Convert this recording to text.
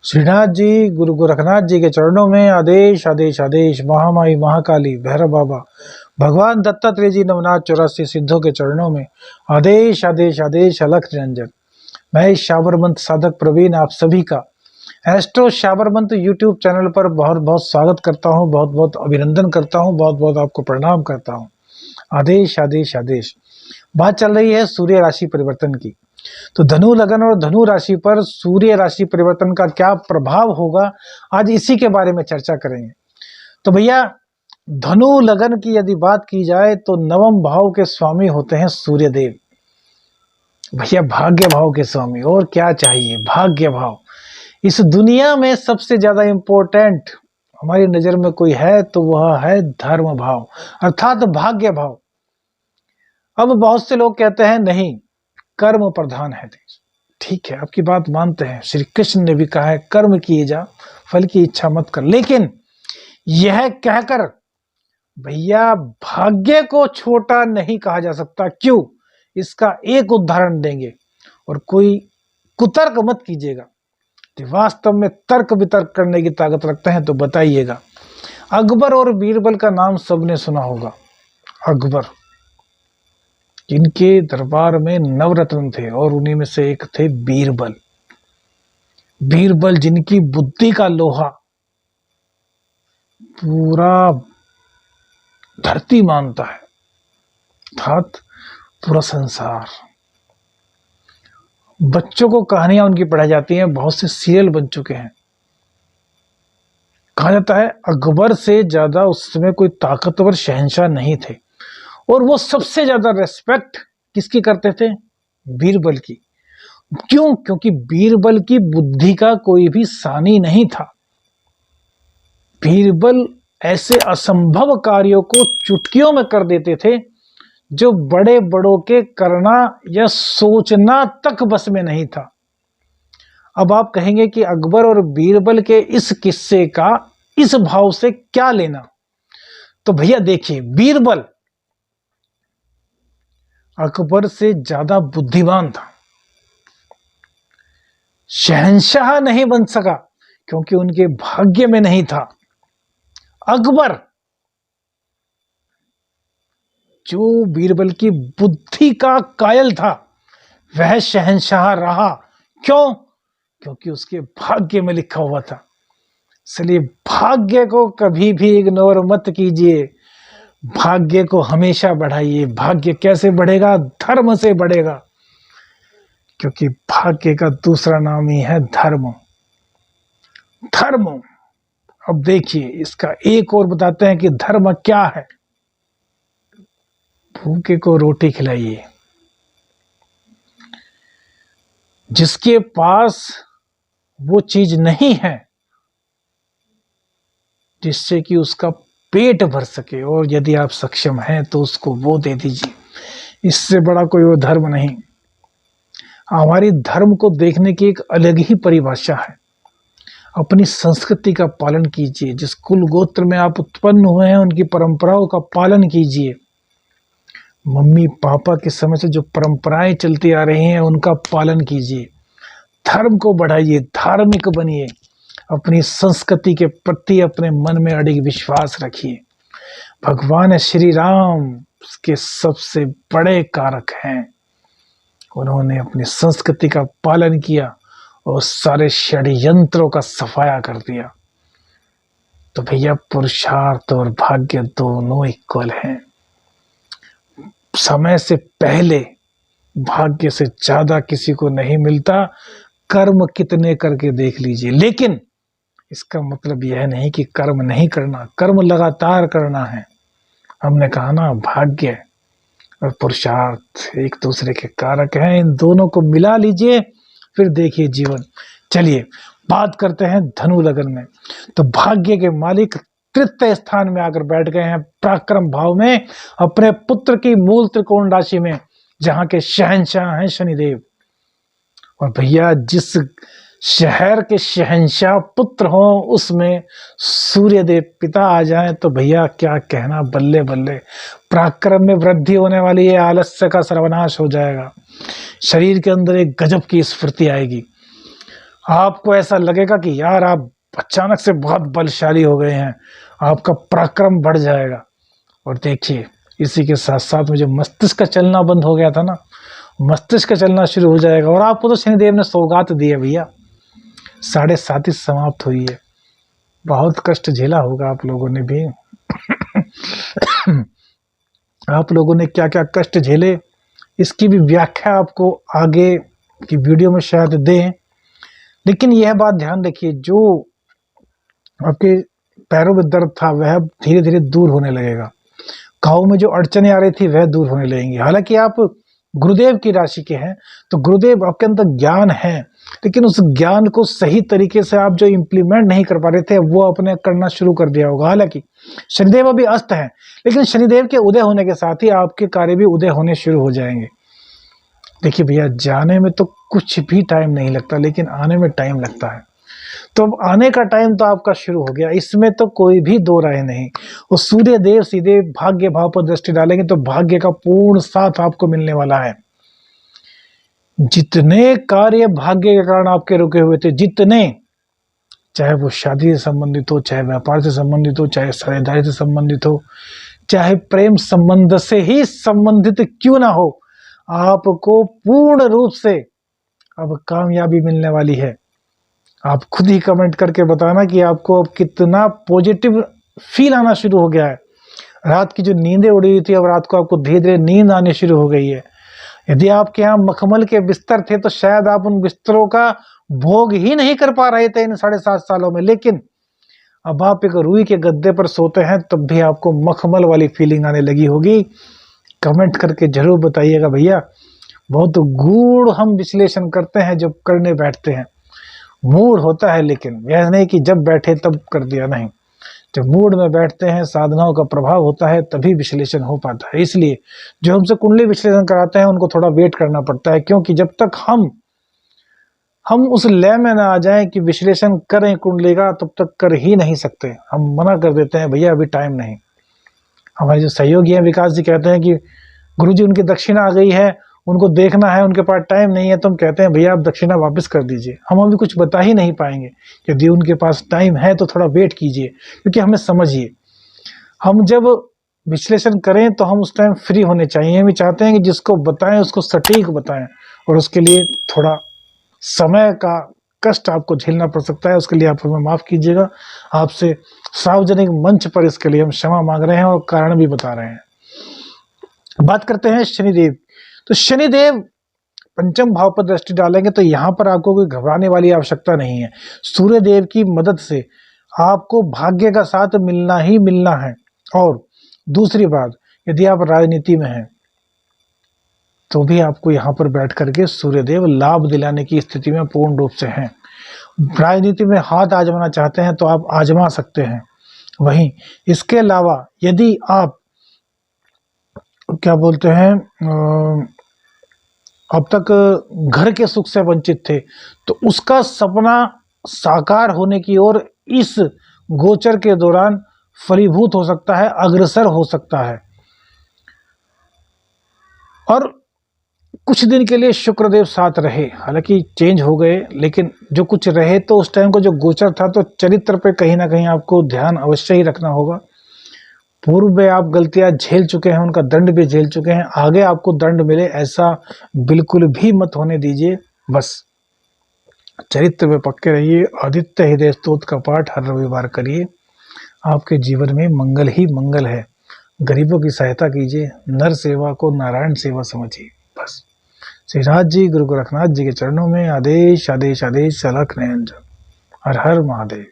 श्रीनाथ जी गुरु गोरखनाथ जी के चरणों में आदेश आदेश आदेश। महामाई महाकाली भैरव बाबा भगवान दत्तात्रेय जी नवनाथ 84 सिद्धों के चरणों में आदेश आदेश आदेश। अलख निरंजन। मैं शाबरमंत साधक प्रवीण आप सभी का एस्ट्रो शाबरमंत यूट्यूब चैनल पर बहुत बहुत स्वागत करता हूं, बहुत बहुत अभिनंदन करता हूं, बहुत बहुत आपको प्रणाम करता हूं। आदेश आदेश आदेश। बात चल रही है सूर्य राशि परिवर्तन की। तो धनु लगन और धनु राशि पर सूर्य राशि परिवर्तन का क्या प्रभाव होगा, आज इसी के बारे में चर्चा करेंगे। तो भैया धनु लगन की यदि बात की जाए तो नवम भाव के स्वामी होते हैं सूर्य देव। भैया भाग्य भाव के स्वामी, और क्या चाहिए। भाग्य भाव इस दुनिया में सबसे ज्यादा इंपॉर्टेंट हमारी नजर में कोई है तो वह है धर्म भाव अर्थात भाग्य भाव। अब बहुत से लोग कहते हैं नहीं, कर्म प्रधान है देश। ठीक है, आपकी बात मानते हैं। श्री कृष्ण ने भी कहा है कर्म किए जा, फल की इच्छा मत कर। लेकिन यह कहकर भैया भाग्य को छोटा नहीं कहा जा सकता। क्यों? इसका एक उदाहरण देंगे और कोई कुतर्क मत कीजिएगा। तो वास्तव में तर्क वितर्क करने की ताकत रखते हैं तो बताइएगा। अकबर और बीरबल का नाम सबने सुना होगा। अकबर जिनके दरबार में नवरत्न थे और उन्हीं में से एक थे बीरबल। बीरबल जिनकी बुद्धि का लोहा पूरा धरती मानता है, अर्थात पूरा संसार। बच्चों को कहानियां उनकी पढ़ाई जाती हैं, बहुत से सीरियल बन चुके हैं। कहा जाता है अकबर से ज्यादा उस समय कोई ताकतवर शहंशाह नहीं थे और वो सबसे ज्यादा रेस्पेक्ट किसकी करते थे? बीरबल की। क्यों? क्योंकि बीरबल की बुद्धि का कोई भी सानी नहीं था। बीरबल ऐसे असंभव कार्यों को चुटकियों में कर देते थे जो बड़े बड़ों के करना या सोचना तक बस में नहीं था। अब आप कहेंगे कि अकबर और बीरबल के इस किस्से का इस भाव से क्या लेना? तो भैया देखिए, बीरबल अकबर से ज्यादा बुद्धिमान था। शहंशाह नहीं बन सका क्योंकि उनके भाग्य में नहीं था। अकबर जो बीरबल की बुद्धि का कायल था वह शहंशाह रहा। क्यों? क्योंकि उसके भाग्य में लिखा हुआ था। इसलिए भाग्य को कभी भी इग्नोर मत कीजिए, भाग्य को हमेशा बढ़ाइए। भाग्य कैसे बढ़ेगा? धर्म से बढ़ेगा, क्योंकि भाग्य का दूसरा नाम ही है धर्म। धर्म। अब देखिए, इसका एक और बताते हैं कि धर्म क्या है। भूखे को रोटी खिलाइए। जिसके पास वो चीज नहीं है जिससे कि उसका पेट भर सके, और यदि आप सक्षम हैं तो उसको वो दे दीजिए। इससे बड़ा कोई वो धर्म नहीं। हमारी धर्म को देखने की एक अलग ही परिभाषा है। अपनी संस्कृति का पालन कीजिए। जिस कुल गोत्र में आप उत्पन्न हुए हैं उनकी परंपराओं का पालन कीजिए। मम्मी पापा के समय से जो परंपराएं चलती आ रही हैं उनका पालन कीजिए। धर्म को बढ़ाइए, धार्मिक बनिए। अपनी संस्कृति के प्रति अपने मन में अडिग विश्वास रखिए। भगवान श्री राम उसके सबसे बड़े कारक हैं। उन्होंने अपनी संस्कृति का पालन किया और सारे षड्यंत्रों का सफाया कर दिया। तो भैया पुरुषार्थ और भाग्य दोनों इक्वल हैं। समय से पहले भाग्य से ज्यादा किसी को नहीं मिलता। कर्म कितने करके देख लीजिए। लेकिन इसका मतलब यह नहीं कि कर्म नहीं करना, कर्म लगातार करना है। हमने कहा ना, भाग्य और पुरुषार्थ एक दूसरे के कारक हैं। इन दोनों को मिला लीजिए, फिर देखिए जीवन। चलिए बात करते हैं धनु लगन में। तो भाग्य के मालिक तृतीय स्थान में आकर बैठ गए हैं, पराक्रम भाव में, अपने पुत्र की मूल त्रिकोण राशि में, जहां के शहंशाह हैं शनिदेव। और भैया जिस शहर के शहंशाह पुत्र हो उसमें सूर्य देव पिता आ जाएं तो भैया क्या कहना, बल्ले बल्ले। पराक्रम में वृद्धि होने वाली है, आलस्य का सर्वनाश हो जाएगा। शरीर के अंदर एक गजब की स्फूर्ति आएगी। आपको ऐसा लगेगा कि यार आप अचानक से बहुत बलशाली हो गए हैं, आपका पराक्रम बढ़ जाएगा। और देखिए इसी के साथ साथ में जो मस्तिष्क का चलना बंद हो गया था ना, मस्तिष्क का चलना शुरू हो जाएगा। और आपको तो शनिदेव ने सौगात दी है भैया, 7.5 समाप्त हुई है। बहुत कष्ट झेला होगा आप लोगों ने भी। आप लोगों ने क्या क्या कष्ट झेले, इसकी भी व्याख्या आपको आगे की वीडियो में शायद दें। लेकिन यह बात ध्यान रखिए, जो आपके पैरों में दर्द था वह धीरे धीरे दूर होने लगेगा। घाव में जो अड़चने आ रही थी वह दूर होने लगेंगी। हालांकि आप गुरुदेव की राशि के हैं तो गुरुदेव आपके अंदर ज्ञान है, लेकिन उस ज्ञान को सही तरीके से आप जो इम्प्लीमेंट नहीं कर पा रहे थे वो आपने करना शुरू कर दिया होगा। हालांकि शनिदेव अभी अस्त है, लेकिन शनिदेव के उदय होने के साथ ही आपके कार्य भी उदय होने शुरू हो जाएंगे। देखिए भैया, जाने में तो कुछ भी टाइम नहीं लगता, लेकिन आने में टाइम लगता है। तो अब आने का टाइम तो आपका शुरू हो गया, इसमें तो कोई भी दो राय नहीं। और सूर्य देव सीधे भाग्य भाव पर दृष्टि डालेंगे तो भाग्य का पूर्ण साथ आपको मिलने वाला है। जितने कार्य भाग्य के कारण आपके रुके हुए थे, जितने, चाहे वो शादी से संबंधित हो, चाहे व्यापार से संबंधित हो, चाहे साझेदारी से संबंधित हो, चाहे प्रेम संबंध से ही संबंधित क्यों ना हो, आपको पूर्ण रूप से अब कामयाबी मिलने वाली है। आप खुद ही कमेंट करके बताना कि आपको अब कितना पॉजिटिव फील आना शुरू हो गया है। रात की जो नींदें उड़ी हुई थी, अब रात को आपको धीरे धीरे नींद आनी शुरू हो गई है। यदि आपके यहाँ मखमल के बिस्तर थे तो शायद आप उन बिस्तरों का भोग ही नहीं कर पा रहे थे इन 7.5 सालों में, लेकिन अब आप एक रुई के गद्दे पर सोते हैं तब भी आपको मखमल वाली फीलिंग आने लगी होगी। कमेंट करके जरूर बताइएगा भैया। बहुत गूढ़ हम विश्लेषण करते हैं जब करने बैठते हैं। मूड होता है, लेकिन यह नहीं कि जब बैठे तब कर दिया, नहीं। जब मूड में बैठते हैं, साधनाओं का प्रभाव होता है, तभी विश्लेषण हो पाता है। इसलिए जो हमसे कुंडली विश्लेषण कराते हैं उनको थोड़ा वेट करना पड़ता है, क्योंकि जब तक हम उस लय में ना आ जाएं कि विश्लेषण करें कुंडली का, तब तक कर ही नहीं सकते। हम मना कर देते हैं, भैया अभी टाइम नहीं। हमारे जो सहयोगी हैं विकास जी कहते हैं कि गुरुजी उनकी दक्षिणा आ गई है, उनको देखना है, उनके पास टाइम नहीं है। तो हम कहते हैं भैया आप दक्षिणा वापस कर दीजिए, हम अभी कुछ बता ही नहीं पाएंगे। यदि उनके पास टाइम है तो थोड़ा वेट कीजिए, क्योंकि हमें समझिए, हम जब विश्लेषण करें तो हम उस टाइम फ्री होने चाहिए। हम चाहते हैं कि जिसको बताएं उसको सटीक बताएं, और उसके लिए थोड़ा समय का कष्ट आपको झेलना पड़ सकता है। उसके लिए आप हमें माफ कीजिएगा। आपसे सार्वजनिक मंच पर इसके लिए हम क्षमा मांग रहे हैं और कारण भी बता रहे हैं। बात करते हैं शनिदेव। तो शनिदेव पंचम भाव पर दृष्टि डालेंगे तो यहाँ पर आपको कोई घबराने वाली आवश्यकता नहीं है। सूर्य देव की मदद से आपको भाग्य का साथ मिलना ही मिलना है। और दूसरी बात, यदि आप राजनीति में हैं तो भी आपको यहाँ पर बैठ करके सूर्यदेव लाभ दिलाने की स्थिति में पूर्ण रूप से हैं। राजनीति में हाथ आजमाना चाहते हैं तो आप आजमा सकते हैं। वहीं इसके अलावा यदि आप क्या बोलते हैं अब तक घर के सुख से वंचित थे तो उसका सपना साकार होने की ओर इस गोचर के दौरान फलीभूत हो सकता है, अग्रसर हो सकता है। और कुछ दिन के लिए शुक्रदेव साथ रहे, हालांकि चेंज हो गए, लेकिन जो कुछ रहे तो उस टाइम को जो गोचर था तो चरित्र पे कहीं ना कहीं आपको ध्यान अवश्य ही रखना होगा। पूर्व में आप गलतियां झेल चुके हैं, उनका दंड भी झेल चुके हैं, आगे आपको दंड मिले ऐसा बिल्कुल भी मत होने दीजिए। बस चरित्र में पक्के रहिए। आदित्य हृदय स्तोत्र का पाठ हर रविवार करिए, आपके जीवन में मंगल ही मंगल है। गरीबों की सहायता कीजिए, नर सेवा को नारायण सेवा समझिए। बस श्रीराज जी गुरु गोरखनाथ जी के चरणों में आदेश आदेश आदेश अलख नयन। हर हर महादेव।